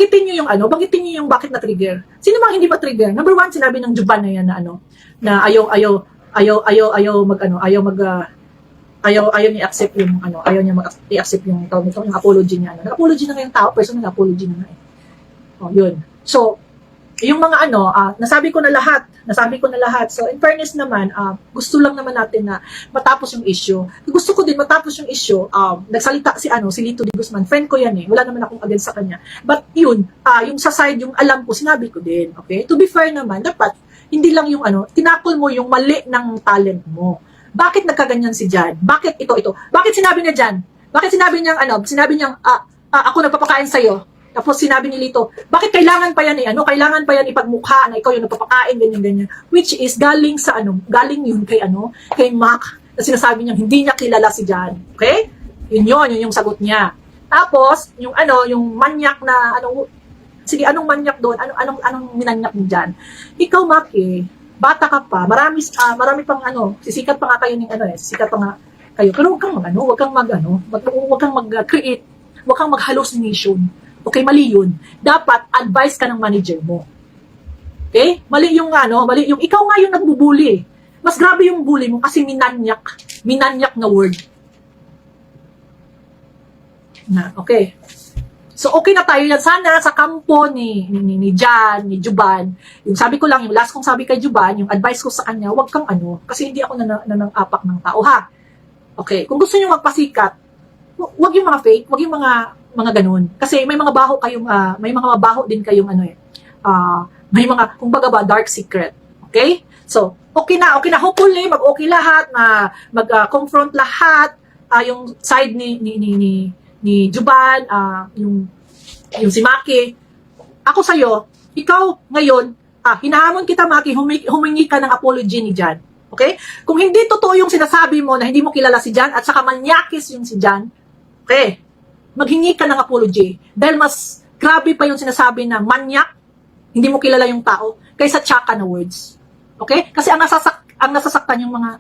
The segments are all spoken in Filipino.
banggitin nyo yung ano, banggitin nyo yung bakit na-trigger. Sino mang hindi ma-trigger? Number one, sinabi ng Juban na yan na ano, na ayaw niya accept yung ano, ayaw niya i-accept yung tawag nito, yung apology niya. Ano. Nag-apology na ngayong tao, personal apology na nga eh. Oh, yun. So, yung mga ano, nasabi ko na lahat. So, in fairness naman, gusto lang naman natin na matapos yung issue. Gusto ko din matapos yung issue. Nagsalita si Lito de Guzman. Friend ko yan eh. Wala naman akong against sa kanya. But yun, yung sa side, yung alam ko, sinabi ko din. Okay? To be fair naman, dapat, hindi lang yung ano, tinakol mo yung mali ng talent mo. Bakit nagkaganyan si Jan? Bakit ito? Bakit sinabi niya Jan? Bakit sinabi niyang ano, ako nagpapakain sa'yo? Tapos sinabi ni Lito, bakit kailangan pa yan kailangan pa yan ipagmukha na ikaw yung nagpapakain, ganyan. Which is galing yun kay Mac, na sinasabi niya hindi niya kilala si Jan. Okay? Yun yung sagot niya. Tapos, yung manyak na, anong manyak doon? Anong minanyak ni Jan? Ikaw, Mac, bata ka pa, marami pang sisikat pa nga kayo sisikat pa nga kayo. Pero huwag kang mag-create, huwag kang mag-hallucination. Okay, mali yun. Dapat advice ka ng manager mo. Okay? Mali yung ikaw nga yung nagbubuli. Mas grabe yung bully mo kasi minanyak na word. Okay. So okay na tayo yan. Sana sa kampo ni Jan, ni Juban, yung sabi ko lang, yung last kong sabi kay Juban, yung advice ko sa kanya, wag kang kasi hindi ako nanang-apak ng tao, ha? Okay, kung gusto niyo magpasikat, wag yung mga fake, wag yung mga ganun. Kasi may mga baho kayong, may mga mabaho din kayong may mga, kumbaga ba, dark secret. Okay? So, okay na. Hopefully, mag-okay lahat, mag-confront lahat, yung side ni Juban, yung si Maki. Ako sa'yo, ikaw ngayon, hinahamon kita, Maki, humingi ka ng apology ni Jan. Okay? Kung hindi totoo yung sinasabi mo na hindi mo kilala si Jan at saka manyakis yung si Jan, okay, maghingi ka ng apology. Dahil mas grabe pa yung sinasabi na manyak, hindi mo kilala yung tao, kaysa tsaka na words. Okay? Kasi ang nasasaktan yung mga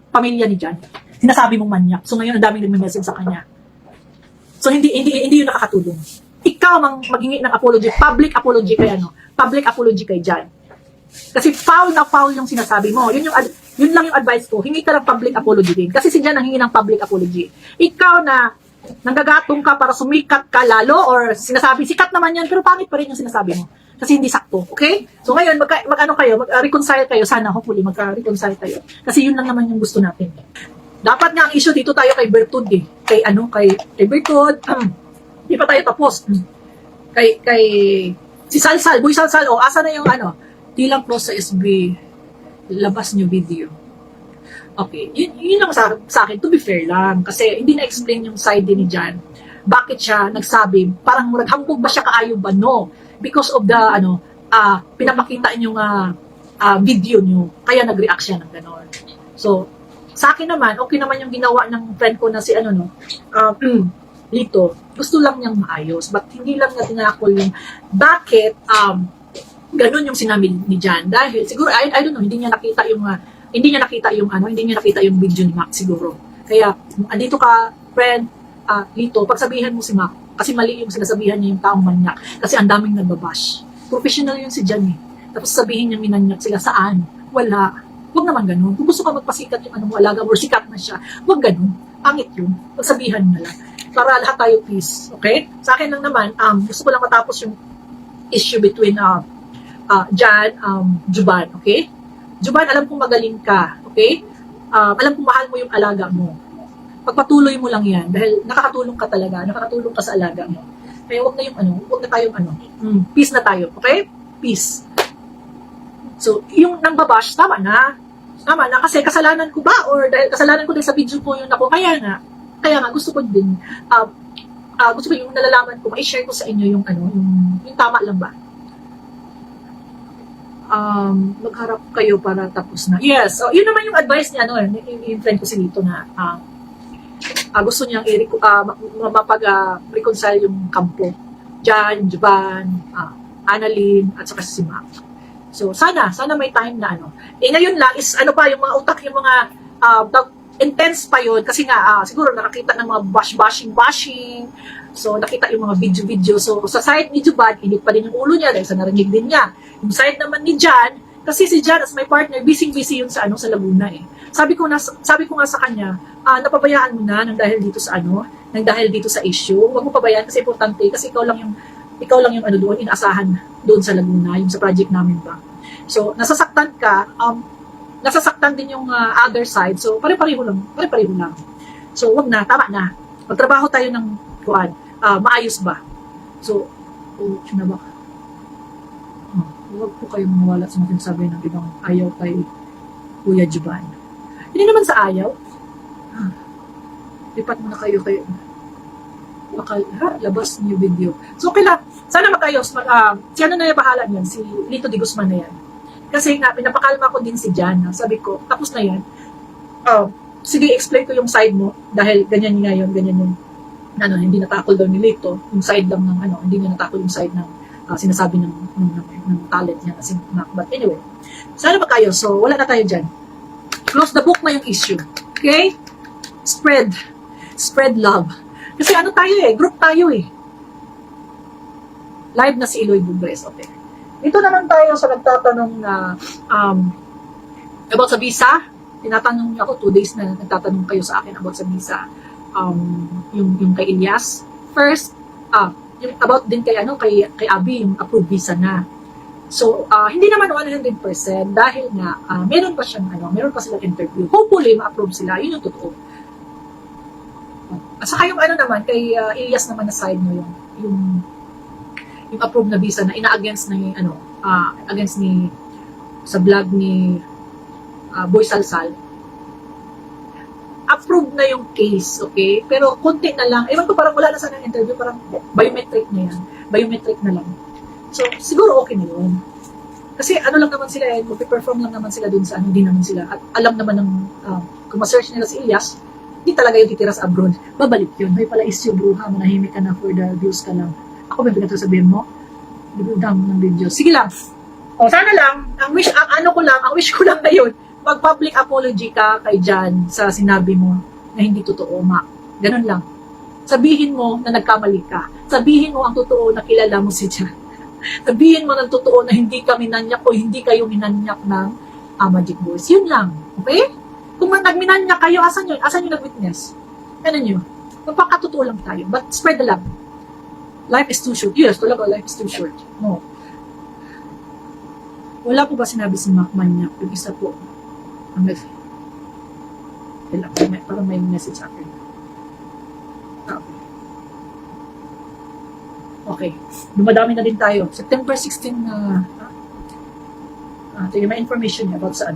pamilya ni Jan, sinasabi mong manyak. So ngayon, ang daming nagme-message sa kanya. So hindi yun nakakatulong. Ikaw maghingi ng apology, public apology kay Jan. Kasi foul yung sinasabi mo. Yun lang yung advice ko. Hingi ka ng public apology din. Kasi si Jan nanghingi ng public apology. Ikaw na nanggagatong ka para sumikat ka lalo, or sinasabi, sikat naman yan, pero pangit pa rin yung sinasabi mo. Kasi hindi sakto, okay? So ngayon, mag-reconcile kayo, sana, hopefully, mag-reconcile kayo. Kasi yun lang naman yung gusto natin. Dapat nga ang issue dito tayo kay Bertud kay Bertud, hindi pa tayo tapos. Kay si Salsal, Boy Salsal, asa na yung di lang close sa SB, labas nyo video. Okay, yun lang sa akin, to be fair lang, kasi hindi na-explain yung side din ni Jan. Bakit siya nagsabi, parang hambog ba siya kaayo ba? No. Because of the, pinapakita yung video nyo, kaya nag-react siya ng gano'n. So, sa akin naman, okay naman yung ginawa ng friend ko na si Lito. Gusto lang niyang maayos, but hindi lang niya tinakol yung bakit, gano'n yung sinabi ni Jan. Dahil, siguro, I don't know, hindi niya nakita yung video ni Mac siguro. Kaya, andito ka, friend, Lito, pagsabihan mo si Mac, kasi mali yung sinasabihan niya yung taong manyak, kasi ang daming nagbabash. Professional yun si Jan eh. Tapos sabihin niya minanyak sila, saan? Wala. Huwag naman ganun. Kung gusto ka magpasikat yung alaga mo, or sikat na siya, huwag ganun. Pangit yun. Pagsabihan na lang. Para lahat tayo peace. Okay? Sa akin lang naman, gusto ko lang matapos yung issue between Jan, Juban. Okay? Juban, alam kong magaling ka, okay? Alam kong mahal mo yung alaga mo. Pagpatuloy mo lang yan, dahil nakakatulong ka talaga, nakakatulong ka sa alaga mo. Kaya wag na tayong peace na tayo, okay? Peace. So, yung nang babash, tama na, kasi kasalanan ko ba? Or dahil kasalanan ko din sa video ko yun ako, kaya nga, gusto ko din, yung nalalaman ko, ma-share ko sa inyo yung tama lang ba? Magharap kayo para tapos na. Yes, so yun naman yung advice niya, yung friend ko si Lito na gusto niyang mapag-reconcile yung kampo. Jan, Juban, Annalyn, at saka si Mac. So, sana may time na ngayon lang is yung mga utak, yung mga intense pa yun kasi nga siguro nakakita ng mga bashing, So, nakita yung mga video-video. So, sa side ni Juban, init pa din yung ulo niya dahil sa narinig din niya. Yung side naman ni Jan, kasi si Jan as my partner, busy-busy yun sa sa Laguna eh. Sabi ko nga sa kanya, napabayaan mo na nang dahil dito sa nang dahil dito sa issue. Huwag mo pabayaan kasi importante kasi ikaw lang yung doon inaasahan doon sa Laguna, yung sa project namin ba. So, nasasaktan ka, nasasaktan din yung other side. So, pare-pareho lang. So, wag na, tama na. Magtrabaho tayo ng maayos ba? So, na ba? Huwag po kayo mawala sa mga sabi ng ibang ayaw kay Kuya Juban. Hindi naman sa ayaw. Lipat mo na kayo labas niyo video. So, okay lang. Sana magayos. Si ano na yung bahala niyan? Si Lito de Guzman na yan. Kasi nga, pinapakalma ko din si Jan. Sabi ko, tapos na yan. Sige, explain ko yung side mo. Dahil ganyan nga yun, ganyan yung hindi natakol daw ni Lito. Yung side lang ng hindi niya natakol yung side ng sinasabi ng talent niya. Kasi, but anyway, sana magayos. So, wala na tayo dyan. Close the book na yung issue. Okay? Spread love. Kasi tayo group tayo Live na si Eloy Bugres. Okay. Ito naman tayo sa nagtatanong na about sa visa. Tinatanong niya ako 2 days na nagtatanong kayo sa akin about sa visa. Yung kay Elias. First, yung about din kay Abby, yung approved visa na. So, hindi naman 100% dahil nga meron pa silang interview. Hopefully, ma-approve sila. Yun yung totoo. At saka yung naman, kay Elias naman na side mo yung approved na visa na ina-against na against ni sa vlog ni Boy Salsal. Approved na yung case, okay? Pero konti na lang. Ewan ko, parang wala na sana interview, parang biometric na yan. Biometric na lang. So, siguro okay na yun. Kasi lang naman sila, mag-perform lang naman sila dun sa hindi naman sila. At alam naman ng, kung ma-search nila si Elias, hindi talaga yung titira sa abroad. Babalik yun. May pala issue, bruha, manahimik ka na for the views ka lang. Ako ba pinagsasabihin mo? Dami ng video. Sige lang. O, sana lang, ang wish ko lang ngayon, mag-public apology ka kay Jan sa sinabi mo na hindi totoo, Ganun lang. Sabihin mo na nagkamali ka. Sabihin mo ang totoo na kilala mo si Jan. Sabihin mo ng totoo na hindi ka minanyak o hindi kayo minanyak ng Magic Boys. Yun lang. Okay? Kung nagminanyak kayo, asan yun? Asan yung nag-witness? Ano nyo? Magpakatotoo lang tayo. But spread the love. Life is too short. Yes, talaga, life is too short. No. Wala po ba sinabi si Mac Manyak? Yung isa po, parang may message sa akin. Okay. Dumadami na din tayo. September 16 na may information niya about sa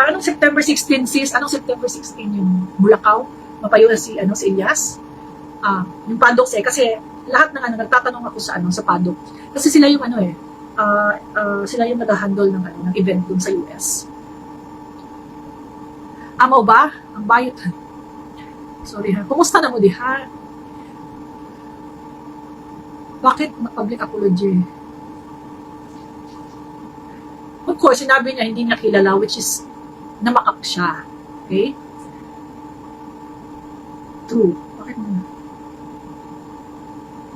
anong September 16 sis? Anong September 16 yung Bulacau? Mapayo na si Elias? Yung paddock kasi lahat ng nagtatanong ako sa sa paddock. Kasi sila yung sila yung nag-handle ng event dun sa US. Amo ba? Ang bayot. Sorry ha. Kumusta na mo ha? Bakit mag-public apology? Of course, sinabi niya hindi niya kilala, which is namakak siya. Okay? True. Bakit mo?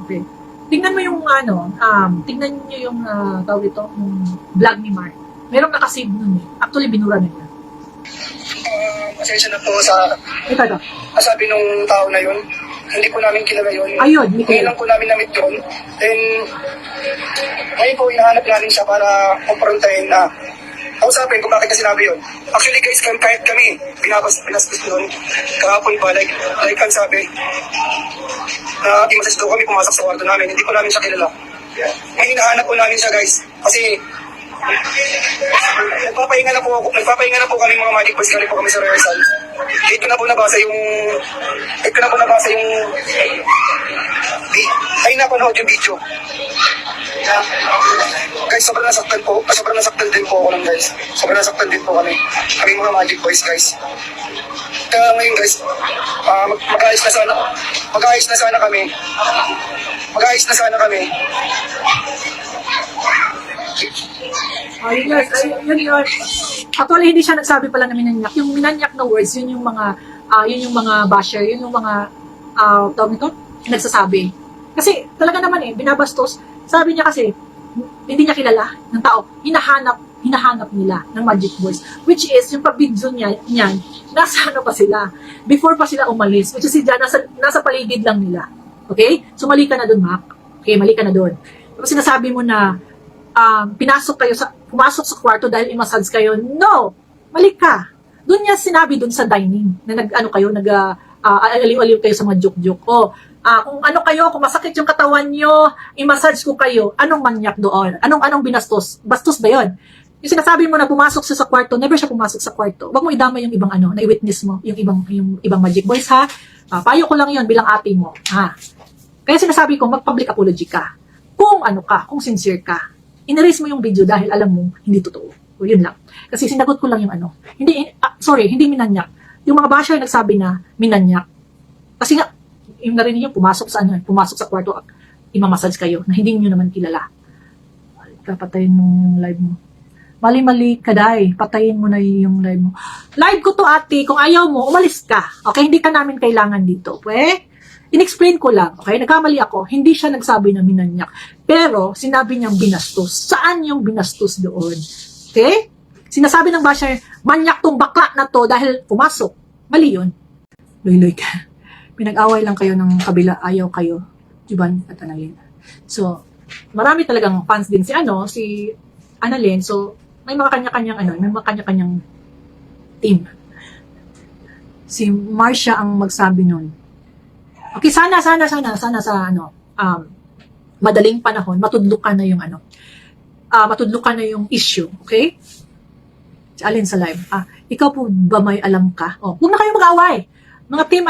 Okay. Tingnan mo yung tingnan niyo yung tawag ito, yung vlog ni Mark. Merong nakasave nun Actually, binura na niya. Pasensya na po sa sabi nung tao na yun. Hindi ko namin kilala yun. Ayun, ngayon lang po namin namit yun. Then, ngayon po, hinahanap namin siya para kumprontahin na kausapin kung bakit niya sinabi yun. Actually guys, kahit kami, pinastos yun. Kahapon pa, like ang sabi, na i-message daw kami pumasok sa kwarto namin. Hindi ko namin siya kilala. Ngayon, hinahanap po namin siya guys. Kasi, nagpapahinga na po kami mga Magic Boys, galing po kami sa rehearsal. Dito na po nabasa yung ay napanood yung video. Guys, sobrang nasaktan din po ako lang guys. Sobrang nasaktan din po kami mga Magic Boys guys. Kaya ngayon guys, mag-ayos na sana kami. Yes, yun. Actually, hindi siya nagsabi pala na minanyak. Yung minanyak na words, yun yung mga basher, yun yung mga, tawag nito, nagsasabi. Kasi, talaga naman binabastos. Sabi niya kasi, hindi niya kilala ng tao. Hinahanap nila ng magic words. Which is, yung pag-video niyan, nasa ano pa sila. Before pa sila umalis. Which is, si Jan, nasa paligid lang nila. Okay? So, mali ka na dun, Mac. Okay, mali ka na dun. Tapos sinasabi mo na, pumasok sa kwarto dahil i-massage kayo. No! Mali ka. Doon niya sinabi doon sa dining na aliw-aliw kayo sa mga joke-joke. Kung ano kayo, kung masakit yung katawan nyo, i-massage ko kayo. Anong manyak doon? Anong binastos? Bastos ba yun? Yung sinasabi mo na pumasok siya sa kwarto, never siya pumasok sa kwarto. Huwag mo idama yung ibang na-witness mo, yung ibang magic boys, ha? Payo ko lang yun bilang ate mo, ha? Kaya sinasabi ko, mag-public apology ka. Kung kung sincere ka. In-erase mo yung video dahil alam mo, hindi totoo. O yun lang. Kasi sinagot ko lang yung hindi minanyak. Yung mga basher nagsabi na minanyak. Kasi nga, yung narinig niyo, pumasok sa kwarto, imamassage kayo, na hindi niyo naman kilala. Patayin mo yung live mo. Mali-mali ka, Day. Patayin mo na yung live mo. Live ko to, ate. Kung ayaw mo, umalis ka. Okay? Hindi ka namin kailangan dito. Okay? In-explain ko lang, okay? Nagkamali ako. Hindi siya nagsabi na minanyak. Pero, sinabi niyang binastos. Saan yung binastos doon? Okay? Sinasabi ng basher, manyak tong bakla na to dahil pumasok. Mali yun. Loy-loy ka. Pinag-away lang kayo ng kabila. Ayaw kayo. Juban at Annalyn. So, marami talagang fans din si Annalyn. So, may mga kanya-kanyang team. Si Marcia ang magsabi nun. Okay, sana sa madaling panahon, matudlukan na yung issue, okay? Si Alin sa live. Ikaw po ba may alam ka? Huwag na kayo mag-away. Mga team,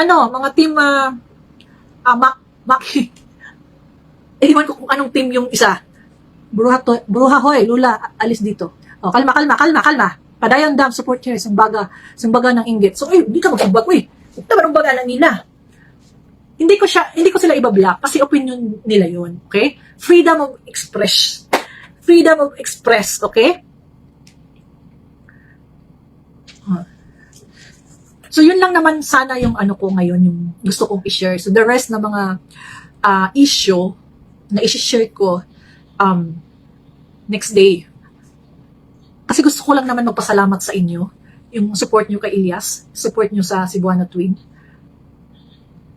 ewan ko kung anong team yung isa. Bruha hoy, Lula, alis dito. Kalma. Padayon dam, support here, sumbaga ng inggit. So, hindi ka magbag, huwag naman ang baga na nila. Hindi ko sila ibablock kasi opinion nila yun, okay? Freedom of express, okay? So, yun lang naman sana yung ko ngayon, yung gusto kong i-share. So, the rest na mga issue na i-share ko next day. Kasi gusto ko lang naman magpasalamat sa inyo, yung support nyo kay Elias, support nyo sa Cebuana Twin,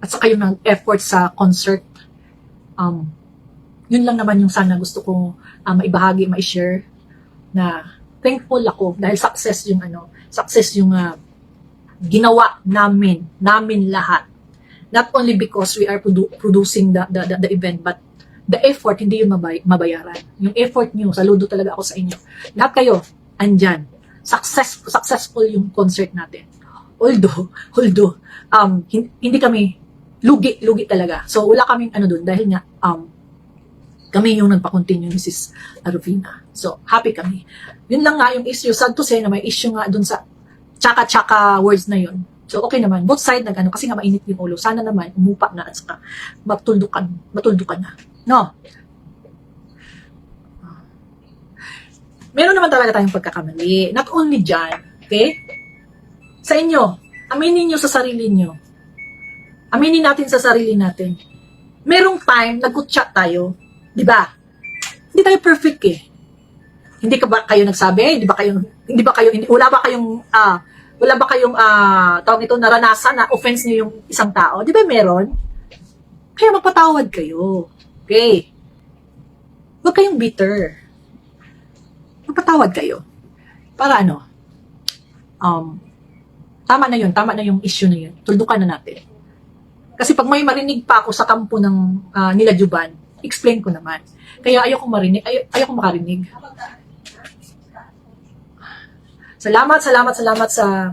at saka yung effort sa concert. Yun lang naman yung sana gusto ko maibahagi, ma-share, na thankful ako dahil success yung ginawa namin lahat. Not only because we are producing the event, but the effort, hindi yun mabayaran. Yung effort nyo, saludo talaga ako sa inyo. Lahat kayo, andyan. Successful yung concert natin. Although, hindi kami, lugi talaga. So, wala kaming doon dahil nga, kami yung nagpa-continue ni Sis Rufina. So, happy kami. Yun lang nga yung issue. Sad to say na may issue nga dun sa tsaka-tsaka words na yun. So, okay naman. Both side kasi nga mainit yung ulo. Sana naman, umupa na at saka matuldukan na. No? Meron naman talaga tayong pagkakamali. Not only dyan, okay? Sa inyo, aminin nyo sa sarili nyo. Aminin natin sa sarili natin. Merong time, nag-chat tayo. Di ba? Hindi tayo perfect Hindi ba kayo nagsabi? Wala ba kayong tawag ito, naranasan na offense niyo yung isang tao? Di ba meron? Kaya magpatawad kayo. Okay? Huwag kayong bitter. Magpatawad kayo. Para tama na yung issue na yun. Tuldukan na natin. Kasi pag may marinig pa ako sa kampo ng nila Juban, explain ko naman. Kaya ayoko makarinig. Salamat sa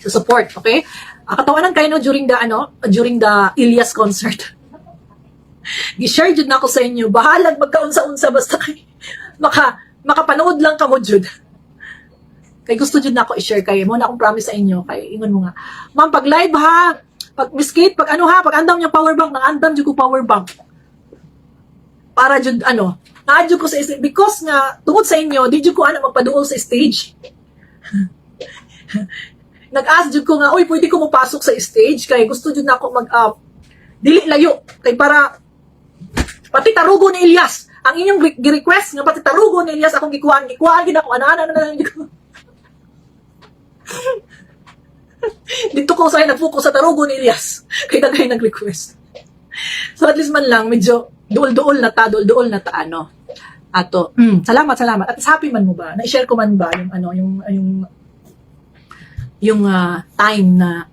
support, okay? Katawanan kayo during the Elias concert. Gi-share jud na ako sa inyo. Bahalag magkaunsa-unsa basta kay makapanood lang kamo jud. Kay gusto jud na ako i-share kayo. Mo na akong promise sa inyo kay ingon mo nga. Ma'am, pag live pag miskate, pag andam niya power bank, nang andam jud ko power bank. para jud na-adyo ko sa stage because nga tungod sa inyo, di jud ko ana magpaduol sa stage. Nag-ask jud ko nga, oy, pwede ko mapasok sa stage kay gusto jud na ako dili layo kay para pati tarugo ni Elias. Ang inyong gi-request nga pati tarugo ni Elias akong gikuan gid ako ana. Dito ko sa nag-focus sa tarugo ni Elias. Kay daghay nag-request. So at least man lang medyo duol-duol na ta ano. Ato. Salamat. At happy man mo ba? Na-share ko man ba yung time na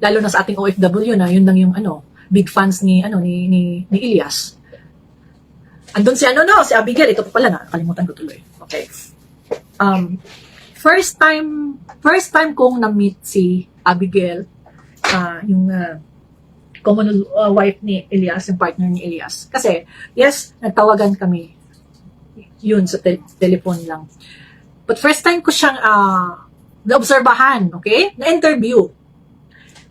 lalo na sa ating OFW na yun lang yung big fans ni Elias. Andun si si Abigail, ito pa pala nakalimutan ko tuloy. Okay. First time kong na-meet si Abigail, yung common wife ni Elias, yung partner ni Elias. Kasi, yes, nagtawagan kami. Yun, sa telephone lang. But first time ko siyang naobserbahan, okay? Na-interview.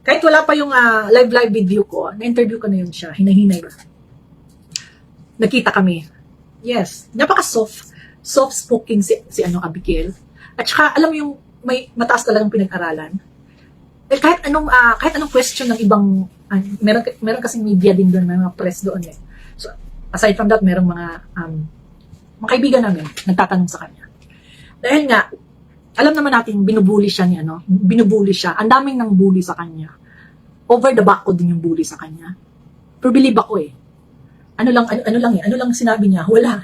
Kahit wala pa yung live video ko, na-interview ko na yun siya. Hinahinay ba? Nakita kami. Yes. Soft-spoken si Abigail. At saka, alam mo yung may mataas talagang pinag-aralan. Eh, kahit anong question ng ibang, meron kasing media din doon, may mga press doon eh. So, aside from that, merong mga kaibigan namin, nagtatanong sa kanya. Dahil nga, alam naman natin, binubuli siya. Ang daming nang bully sa kanya. Over the back ko din yung bully sa kanya. Pero believe ako eh. Ano lang sinabi niya? Wala.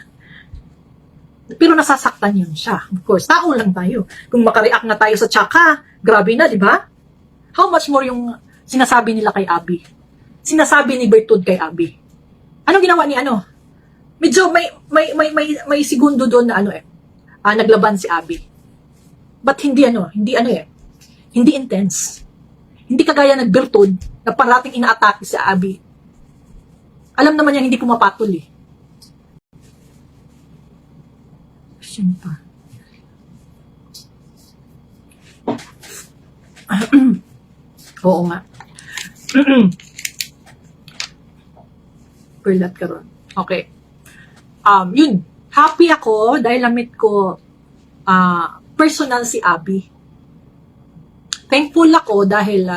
Pero nasasaktan yun siya. Of course, tao lang tayo. Kung makareact na tayo sa tsaka, grabe na, di ba? How much more yung sinasabi nila kay Abby? Sinasabi ni Bertud kay Abby. Anong ginawa ni Medyo may segundo doon na naglaban si Abby. But hindi hindi intense. Hindi kagaya ng Bertud na parating ina-atake si Abby. Alam naman niya hindi pumapatol eh. Question pa. Oo nga. Perlat ka ron. Okay. Yun. Happy ako dahil na-meet ko personal si Abby. Thankful ako dahil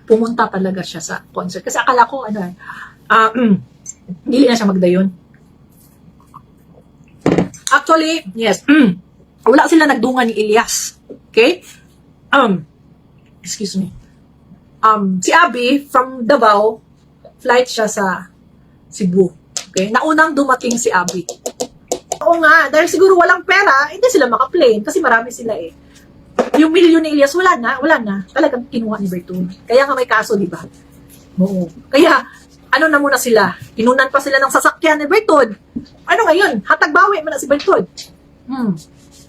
pumunta talaga siya sa concert. Kasi akala ko, hindi na siya magdayon. Actually, yes, wala sila nagdungan ni Elias. Okay? Excuse me. Si Abby, from Davao, flight siya sa Cebu. Okay? Naunang dumating si Abby. Oo nga, dahil siguro walang pera, hindi sila maka-plane kasi marami sila eh. Yung milyon ni Elias, wala na. Talagang kinuha ni Bertun. Kaya nga may kaso, di ba? Oo. Kaya, na muna sila? Inunan pa sila ng sasakyan ni Bertun. Ano ngayon? Hatag-bawi mo na si Bertun.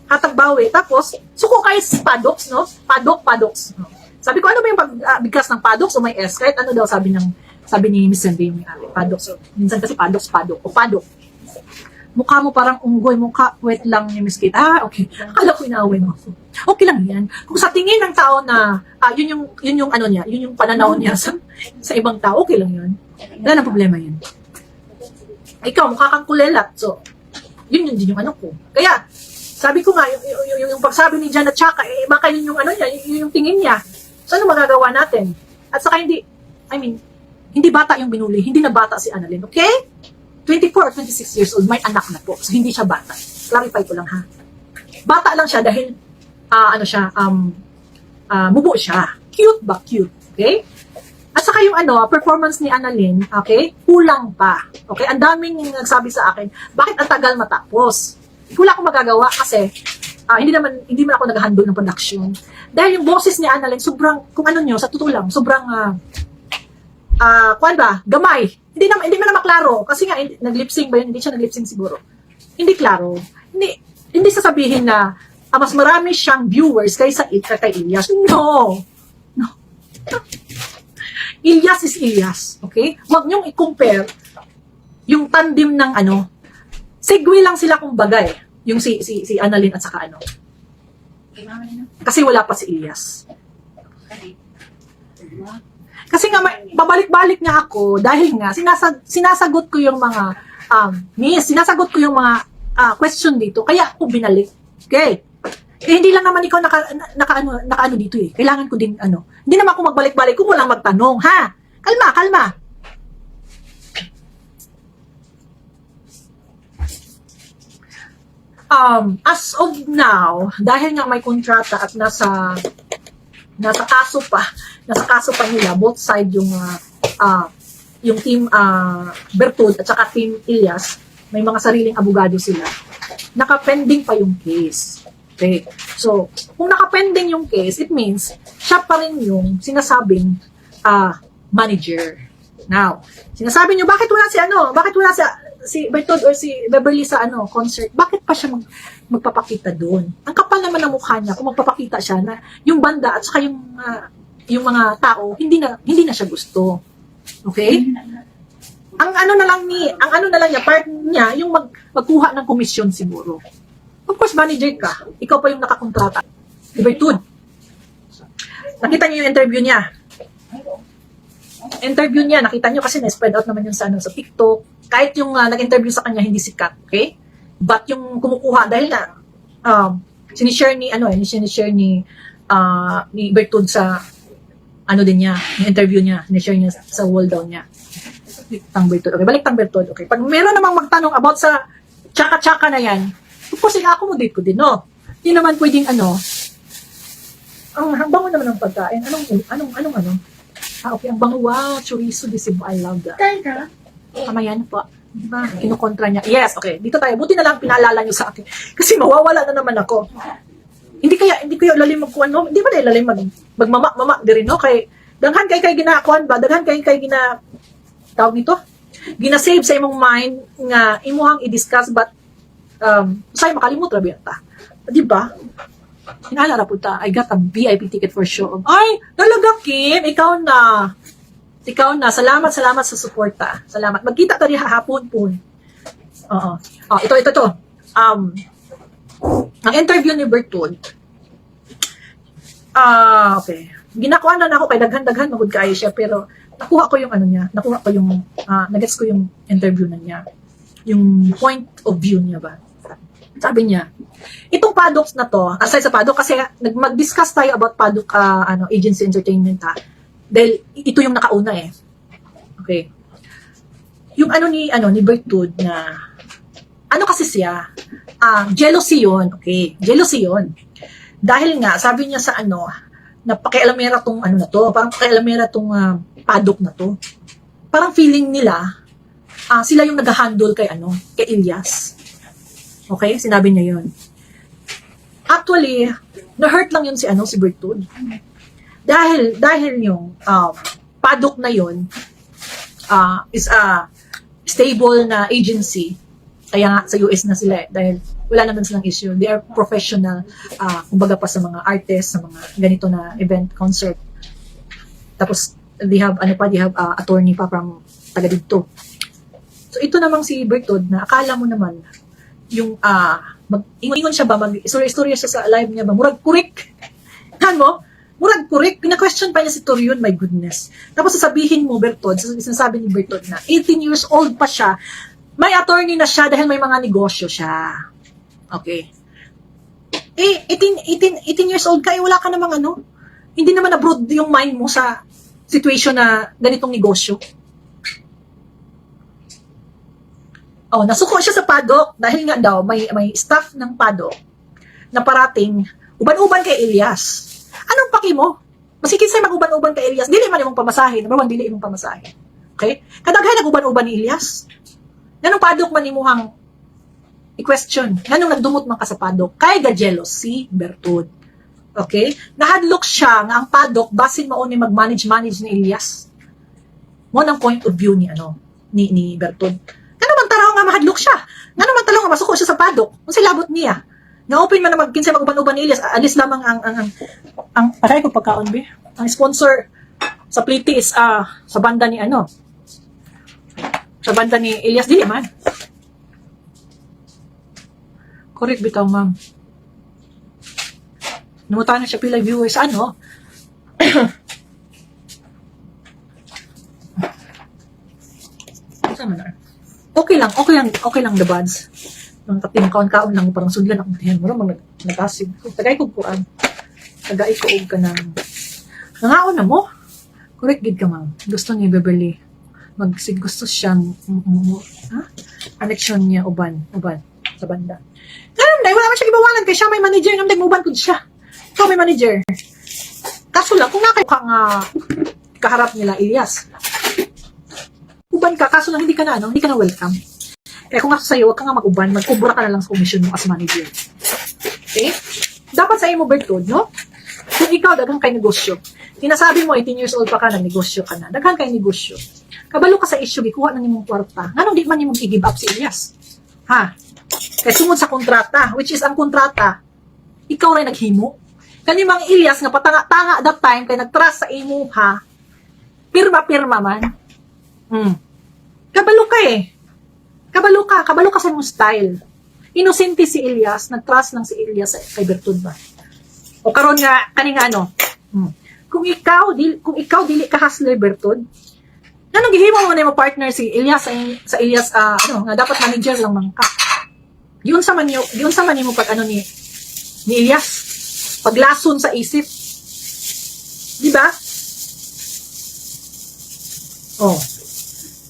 Hatag-bawi. Tapos, suko kayo sa paddocks, no? Paddocks. Sabi ko, ano ba yung bigkas ng paddocks o may S? Kahit ano daw sabi ni Miss Sandy yung paddocks. Minsan kasi paddocks, paddock. Mukha mo parang unggoy, wet lang ni Miss Kate. Okay. Akala ko inaaway mo. Okay lang yan. Kung sa tingin ng tao na, yun yung pananaw niya sa ibang tao, okay lang yun. Wala nang problema yun. Ikaw, mukha kang kulelat. So, yun din yung ko. Kaya, sabi ko nga, yung pagsabi ni Jan at Chaka, baka yun yung niya, yun yung tingin niya. So, ano magagawa natin? At saka hindi bata yung binuli. Hindi na bata si Annalyn. Okay? 24 or 26 years old, may anak na po. So, hindi siya bata. Clarify ko lang, ha? Bata lang siya dahil, mubo siya. Cute ba? Cute. Okay? At saka yung performance ni Annalyn, okay? Kulang pa. Okay? Ang daming nagsabi sa akin, bakit ang tagal matapos? Wala akong magagawa kasi, hindi man ako nag-handle ng production. Dahil yung boses ni Annalyn, sobrang, kung sa totoo lang, sobrang, gamay. Hindi man na maklaro. Kasi nga, nag-lip-sync ba yun? Hindi siya nag-lip-sync siguro. Hindi klaro. Hindi sasabihin na mas marami siyang viewers kaysa kay Elias. No. Elias is Elias. Okay? Huwag niyong i-compare yung tandem ng segue lang sila kung bagay. Yung si Annalyn at saka Kasi wala pa si Elias. Kasi nga, babalik-balik nga ako dahil nga, sinasagot ko yung mga, sinasagot ko yung mga question dito, kaya ako binalik. Okay? Hindi lang naman ikaw naka ano dito eh. Kailangan ko din Hindi naman ako magbalik-balik kung walang magtanong, ha? Kalma. As of now, dahil nga may kontrata at nasa kaso pa nila, both side yung team Bertud at saka team Ilyas, may mga sariling abogado sila. Nakapending pa yung case. Okay. So, kung nakapending yung case, it means siya pa rin yung sinasabing manager. Now, sinasabi nyo, bakit wala si Bertud or si Beverly sa concert? Bakit pa siya magpapakita doon? Ang kapal naman ng mukha niya kung magpapakita siya na yung banda at saka yung mga tao hindi na siya gusto. Okay? Ang ano na lang niya, part niya yung magkuha ng komisyon siguro. Of course, manager ka. Ikaw pa yung nakakontrata. Bertud. Nakita niyo yung interview niya. Nakita niyo kasi na-spread out naman yung sa TikTok. Kahit yung nag-interview sa kanya, hindi sikat. Okay? But yung kumukuha, dahil na, sinishare ni Bertud sa, din niya, yung interview niya, sinishare niya sa wall down niya. Baliktang Bertud. Okay. Pag meron namang magtanong about sa tsaka-tsaka na yan, of course, i-accommodate ko din, no? Hindi naman pwedeng ang bango naman ng pagkain. Anong? Okay, ang bango. Wow, chorizo de Cebu. I love that. Kain ka? Kamayan po. Diba? Kinukontra niya. Yes, okay. Dito tayo. Buti na lang pinaalala niyo sa akin. Kasi mawawala na naman ako. Hindi kaya lalim hindi ba na lalim magmama diri no? Kay daghan kay ginakuan ba? Daghan kay tawag nito? Gina-save sa imong mind nga imuhang i-discuss but say makalimot ra biya ta. Di ba? Hinala ra puta, I got a VIP ticket for show. Ay, talaga Kim, ikaw na. Salamat sa suporta. Salamat. Magkita ta rin hapon po. Oo. Ito. Ang interview ni Bertud. Okay. Ginakuha na ako kay daghan magud kaayo siya pero nakuha ko yung nagets ko yung interview na niya. Yung point of view niya ba. Sabi niya, itong Paddock na to, aside sa Paddock, kasi mag-discuss tayo about Paddock agency entertainment ha. Dahil ito yung nakauna eh. Okay. Yung ni Bertud na, kasi siya, jealousy yun. Okay, jealousy yun. Dahil nga, sabi niya sa na pakialamera tong na to, parang pakialamera tong Paddock na to. Parang feeling nila, sila yung nag-handle kay Ilyas. Okay? Sinabi niya yun. Actually, na-hurt lang yun si Bertud. Dahil yung Paddock na yun is a stable na agency. Kaya nga sa US na sila dahil wala naman silang issue. They are professional, kumbaga pa sa mga artists, sa mga ganito na event, concert. Tapos, they have attorney pa from taga dito. So, ito namang si Bertud na akala mo naman, yung ingon siya ba, mag-istorya siya sa live niya ba, murag kurik. Murag kurik, pina-question pa niya si Torion, my goodness. Tapos sasabihin mo, Bertud, sinasabi ni Bertud na 18 years old pa siya, may attorney na siya dahil may mga negosyo siya. Okay. 18 years old ka, wala ka namang hindi naman abroad yung mind mo sa situation na ganitong negosyo. Nasuko siya sa Paddock dahil nga daw may staff ng Paddock na parating uban-uban kay Ilyas. Anong paki mo? Masikit say mag-uban-uban kay Ilyas. Dili man imong pamasahe. Number 1, dili imong pamasahe. Okay? Kadaghay nag-uban-uban ni Ilyas. Nanong Paddock man imuhang i-question. Nanong nagdumot man ka sa Paddock. Kay ga jealousy, Bertud. Okay? Nahadlok siya nga ang Paddock basin mao ni mag-manage ni Ilyas. Mo nang point of view ni Bertud. Naman taraw nga mahadlok siya. Naman taraw nga masuko siya sa Paddock. Kung labot niya. Nga open man na magkinsa mag-uban-uban ni Ilyas. Alis lamang ang paray ko pagkaon be. Ang sponsor sa Pliti is sa banda ni sa banda ni Ilyas dili man. Correct bitaw ma'am. Numutan na siya pila viewers Sama na. Okay lang the buds. Ang kapin kaon-kaon lang parang sudlan akong tiyan mo mag nagkasig. Tagay ko kuan. Tagay ko og ka ng nangaon na mo. Correct gid ka ma'am. Gusto ni Beverly gusto siyang connection niya uban sa banda. Ganun dahil wala man siya ibawalan kay siya may manager nang uban ko siya. Ikaw may manager. Kaso lang kung nakayo ka nga kaharap nila Elias. Uban ka kaso lang hindi ka na welcome. Kaya kung ako sa'yo, wag ka nga mag-uban, mag-kubra ka na lang sa commission mo as manager. Okay? Dapat sa mo, Bertod, no? Kung ikaw, daghang kay negosyo. Sinasabi mo, 18 years old pa ka, nagnegosyo ka na. Daghang kay negosyo. Kabalo ka sa issue, gikuha na nimong kwarta. Nganong di man nimong i-give up si Elias? Ha? Kaya sumod sa kontrata, which is ang kontrata, ikaw rin naghimo. Kani mga Elias, nga patanga-tanga that time, kaya nag-trust sa imo, ha? Pirma-pirma man. Kabalo ka eh. Kabalo ka sa mong style. Inosente si Elias, nag-trust lang si Elias kay Bertod ba? O karon nga kaning Kung ikaw dili ka hustler Bertod, anong gihimo mo na mo partner si Elias sa Elias nga dapat manager lang man ka. Giun sa man mo pag ni Elias paglason sa isip. Di ba? Oh.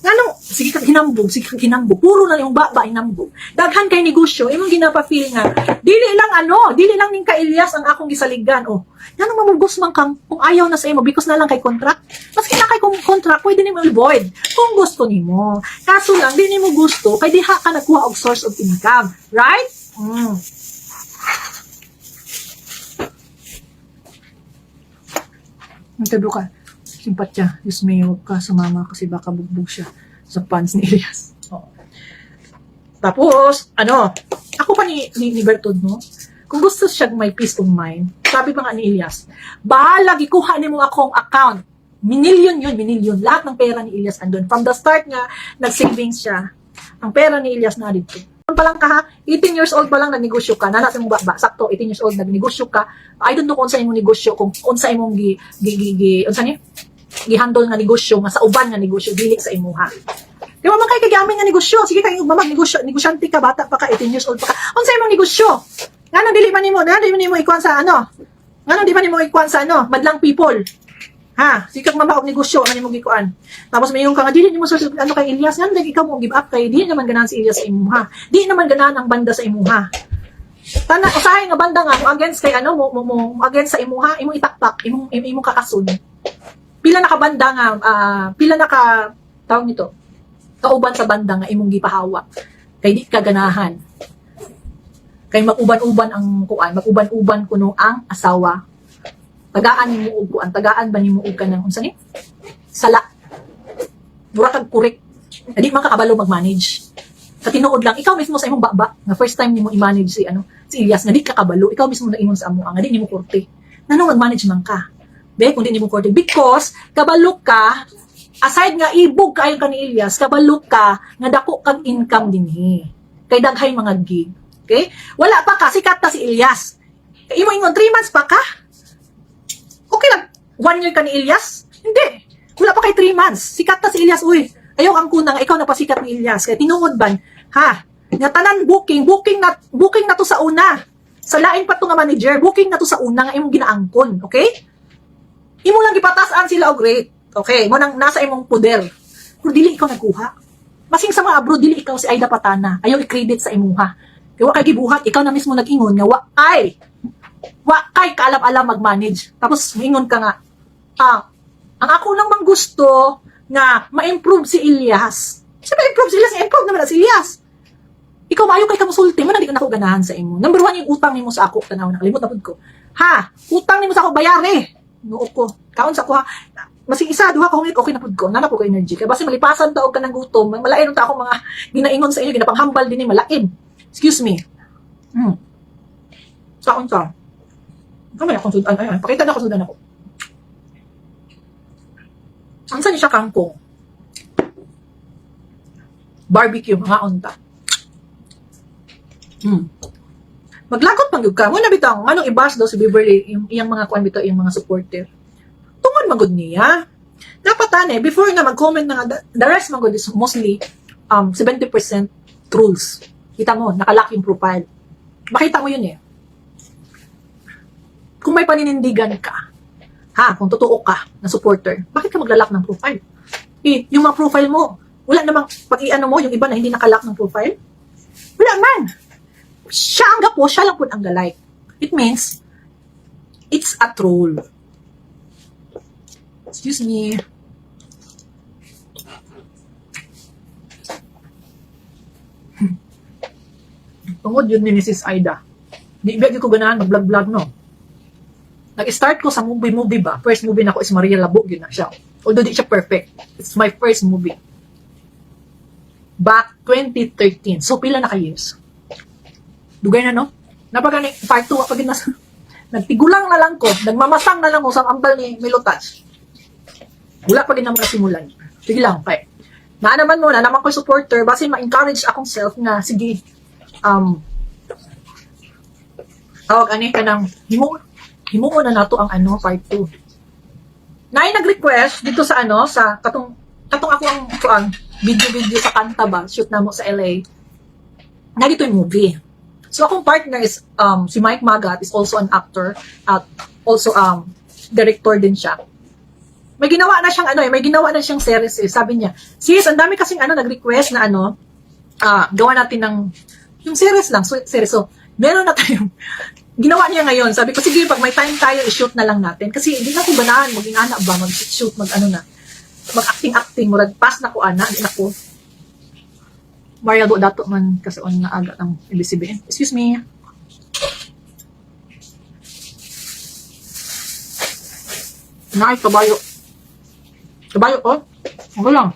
Ano, sige kang hinambog, puro na yung baba hinambog. Daghan kay negosyo, imong ginapa-feel nga, dili lang ning ka Elias ang akong gisaligan. Oh, yan ang mamugos man kang, kung ayaw na sa imo, because na lang kay contract. Mas kina kay kung contract, pwede nimo i-void. Kung gusto nimo. Kaso lang, di nimo gusto, kay diha ka nagkuha og source of income. Right? Nagtado ka. Simpatya, Diyos may huwag ka sumama kasi baka bugbog siya sa pants ni Elias. Oh. Tapos, ako pa ni Bertod, no? Kung gusto siya may peace of mind, sabi pa nga ni Elias, bahala, gikuha ni mo akong account. Minilyon. Lahat ng pera ni Elias andun. From the start nga, nag-savings siya. Ang pera ni Elias na dito. Pa lang ka ha, 18 years old pa lang nagnegosyo ka, nana sa mong sakto, 18 years old nagnegosyo ka, I don't know kung sa imong negosyo, kung sa imong gihandle nga negosyo, nga sa uban nga negosyo, dili sa imuha. Di ba man kay kagamay nga negosyo, sige kayo mag-negosyo, negosyante ka, bata pa ka, 18 years old pa ka, kung sa imong negosyo, nga nang dili man nimo ikuan sa madlang people. Ha, sikap mama og negosyo nga nimo gikuan. Tapos mayon ka nga dili nimo kay Elias nga ikaw mo give up kay di naman ganahan si Elias sa imuha. Di naman ganahan ang banda sa imuha. Tana usahay nga banda nga mo against kay mo against sa imuha, imong itaktak, imong kakasun. Pila na ka banda nga pila na ka tawag nito. Kauban sa banda nga imong gipahawa. Kay di ka ganahan. Kay mag-uban-uban ang kuan, mag-uban-uban kuno ang asawa. Tagaan ni mo uguan, tagaan ba ni mo ugan ng unsa ni? Sala. Mura kag correct. Hindi man kakabalo mag-manage. Sa tinuod lang, ikaw mismo sa imong baba, nga first time nimo i-manage si Elias, nga di ka kabalo, ikaw mismo na ingon sa amo, nga di nimo korte. Nanong mag-manage man ka? Be, kung di nimo korte, because kabalo ka, aside nga ibog kaayo ka ni Elias, kabalo ka nga dako kag income dinhi. Kay daghay mga gig. Okay? Wala pa ka, sikat na si Elias. Imo ingon 3 months pa ka? Okay lang, 1 year ka ni Elias? Hindi. Wala pa kay 3 months. Sikat na si Elias, uy. Ayaw ang kunang, ikaw na pasikat ni Elias. Kaya tinuod ban, ha? Nga tanan booking na to sa una. Sa lain pa to nga manager, booking na to sa una nga imong ginaangkon, okay? Imo lang gipatasan sila og rate. Okay, mo nang nasa imong poder. Kung dili ikaw nagkuha. Masing sa mga abroad, dili ikaw si Aida Patana. Ayaw i-credit sa imuha. Kaya wa kay gibuhat, ikaw na mismo nag-ingon nga wa kay kaalam-alam mag-manage. Tapos maingon ka nga, ang ako lang mang gusto nga ma-improve si Elias. Sabi improve si Elias, improve naman na si Elias. Ikaw maayo kay kamusulti mo na di ka nako ganahan sa imo. Number 1 yung utang nimo sa ako, tanaw nakalimot na pud ko. Ha, utang nimo sa ako bayare. Nuo ko. Kaon sa ko ha. Masing isa duha ka hungit okay na pud ko. Nana ko energy. Kay basi malipasan ta og kanang gutom, malain ta ako mga ginaingon sa inyo, ginapanghambal dinhi malain. Excuse me. Kaon ta. Kamay akong sudan. Ay, pakita na ako sudan ako. Ang saan siya kangkong? Barbecue, mga unta. Maglagot pang ka. Muna bitang, manong ibas daw si Beverly, yung mga kuan bitaw, yung mga supporter. Tungod magod niya. Dapat before nga mag-comment na nga, the rest man good is mostly 70% trolls. Kita mo, nakalock yung profile. Makita mo yun eh. Kung may paninindigan ka, kung totoo ka na supporter, bakit ka maglalak ng profile? Yung mga profile mo, wala namang, pag i-ano mo, yung iba na hindi nakalock ng profile, wala man. Siya lang po ang galike. It means, it's a troll. Excuse me. Tungod yun ni Mrs. Aida. Di ba ko ganahan mag-vlog-vlog, no? Nag-start ko sa movie ba? First movie na ko is Maria Labog, yun na siya. Although di siya perfect. It's my first movie. Back 2013. So, pila na ka-years? Dugay na, no? Napagani, part 2, pag nagtigulang na lang ko, nagmamasang na lang ko sa ambal ni Milotas. Wala pa din naman nasimulan. Sige lang, okay. Naman muna, naman ko supporter, basta ma-encourage akong self na, sige, tawag ka ng, himuo na nato ang part 2. Nag-request dito sa sa katong ako ang video sa kanta ba, shoot na mo sa LA, na dito yung movie. So, akong partner is, si Mike Magat is also an actor, at also, director din siya. May ginawa na siyang may ginawa na siyang series eh. Sabi niya, sis, ang dami kasing nag-request na gawa natin ng, yung series lang, series. So, meron na tayong, ginawa niya ngayon. Sabi ko, sige, pag may time tayo, i-shoot na lang natin. Kasi hindi na ko banaan, maging anak ba, mag-shoot, mag-acting, murag pass na ko, di na ko. Maria do dato man kasi on na aga ng ibisibihin. Excuse me. Naay kabayo. Kabayo ko? Okay lang.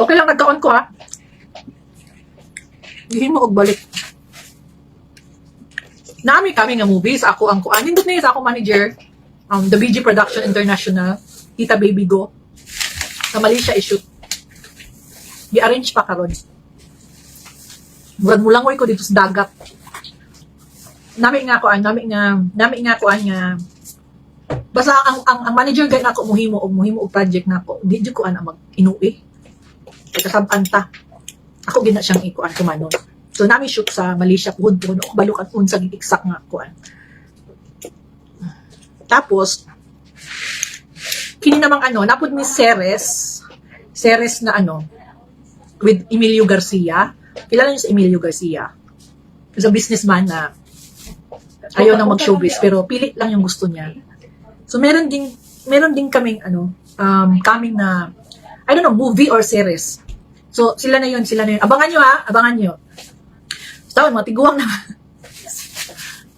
Okay lang, nagkaon ko Gihin mo og balik. Nami kami nga movies, ako ang kuan. Nindot niya sa ako manager, the BG Production International, Tita Baby Go. Sa Malaysia i-shoot. I-arrange pa karon. Murag mulangoy ko dito sa dagat. Nami nga kuan nga basta ang manager gay nako muhimo og project nako. Di jud ko mag-inuwi. Kay kasab-an ta. Ako gina siyang ikuan kumanon. So nami shoot sa Malaysia pud balo kan unsa gid exact nga kuan. Tapos kini namang napud ni series na with Emilio Garcia. Kilala niyo si Emilio Garcia? He's a businessman na ayaw nang mag-showbiz pero pilit lang yung gusto niya. So meron din kaming coming na I don't know, movie or series. So sila na yun. Abangan nyo. So mga tiguang na.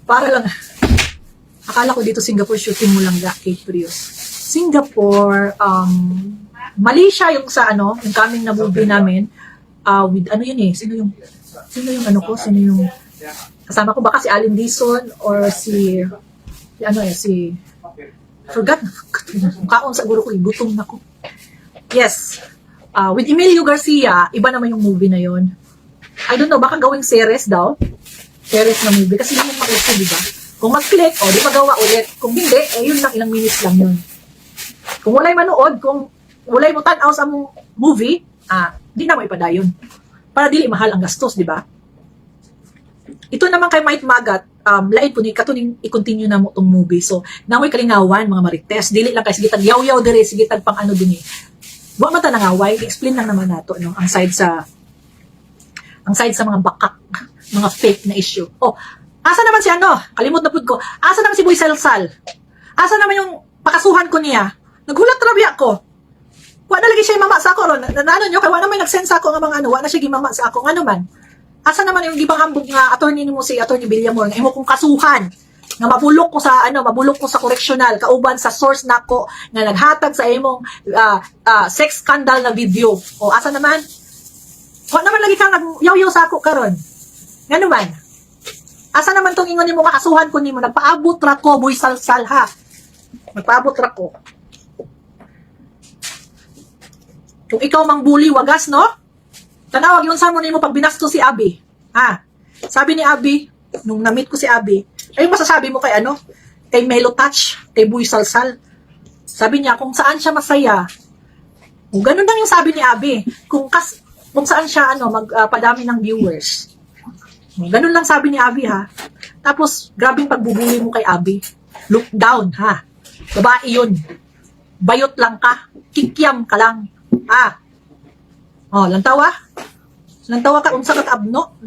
Para lang. Akala ko dito Singapore shooting mo lang Kate Prius. Singapore, Malaysia yung sa yung coming na movie namin with sino yung kasama ko baka si Alin Dizon or si forgot kaon sa guro ko gutom na ko. Yes, with Emilio Garcia, iba naman yung movie na yon. I don't know, baka gawing series daw, series na movie kasi yun yung makuha, diba? Kung mag-click di magawa ulit, kung hindi yun lang, ilang minutes lang yun. Kung walay manood, kung walay mo tan-aw sa movie, di na mo ipadayon. Para dili mahal ang gastos, di ba? Ito naman kay Mike Magat, lain po ni katuning i-continue na mo tong movie. So, namoy kalingawan, mga marites, dili lang kay sigitan yaw-yaw dire, sigitan pang din eh. Wa man ta nangaway, explain lang naman nato ang side sa mga bakak, mga fake na issue. Asa naman si kalimot na pud ko. Asa naman si Boy Salsal? Asa naman yung pakasuhan ko niya? Naghulat rabi ako. Wa na lagi siya mama sa ako ron. Nyo kay wa na may nag-send sa ako nga mga wa na siya gimama sa ako man. Asa naman yung gibang hambog nga attorney nimo si Attorney Villamor nga imo kong kasuhan nga mabulok ko sa correctional kauban sa source nako nga naghatag sa imong sex scandal na video. Asa naman? Wa naman lagi kang nagyaw-yaw sa ako karon. Ngano man? Asa naman tong ingon nimo nga kasuhan ko nimo nagpaabot ra ko Boy Salsal ha. Nagpaabot ra ko. Kung ikaw mang bully, wagas, no? Tanawag yun sa mo nimo pag binasto si Abby. Sabi ni Abby, nung na-meet ko si Abby, ay masasabi mo kay kay Melo Touch, kay Boy Salsal. Sabi niya, kung saan siya masaya. Ganun lang yung sabi ni Abby. Kung saan siya magpadami ng viewers. Ganun lang sabi ni Abby, ha. Tapos, grabing pagbubuli mo kay Abby. Look down, ha. Babae yun. Bayot lang ka. Kikyam ka lang. Ha. Lantawa? Lantawa ka, unsa ka abno?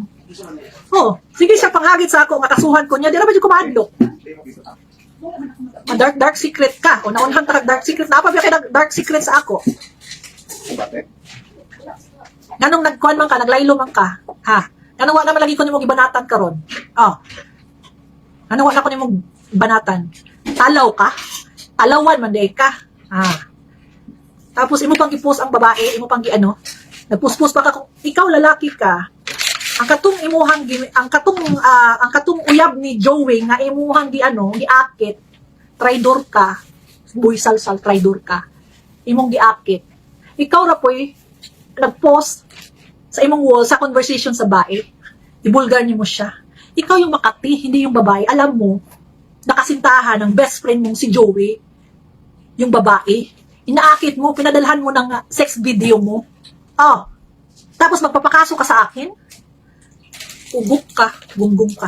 Sige siya panghagit sa ako, makasuhan ko niya. Di na ba yung kumadlok? Dark secret ka. Naunhan ka dark secret. Napabya kay dark secret sa ako. Ganong nagkuhan man ka, naglaylo man ka. Ha? Ganong wala naman lagi ko nimong ibanatan ka ron. Ganong wala ko nimong ibanatan. Talaw ka? Talawan man day ka. Tapos imo pang i-post ang babae, imo pang nagpost-post pa ka kung ikaw lalaki ka. Ang katong uyab ni Joey nga imuhang giakit, traidor ka, buysal-sal traidor ka. Imong giakit. Ikaw ra poy nagpost sa imong wall sa conversation sa bae. Ibulgar niyo mo siya. Ikaw yung makati, hindi yung babae. Alam mo, nakasintahan ng best friend mong si Joey, yung babae. Inaakit mo, pinadalhan mo ng sex video mo. Tapos magpapakaso ka sa akin? Ugok ka, gunggong ka.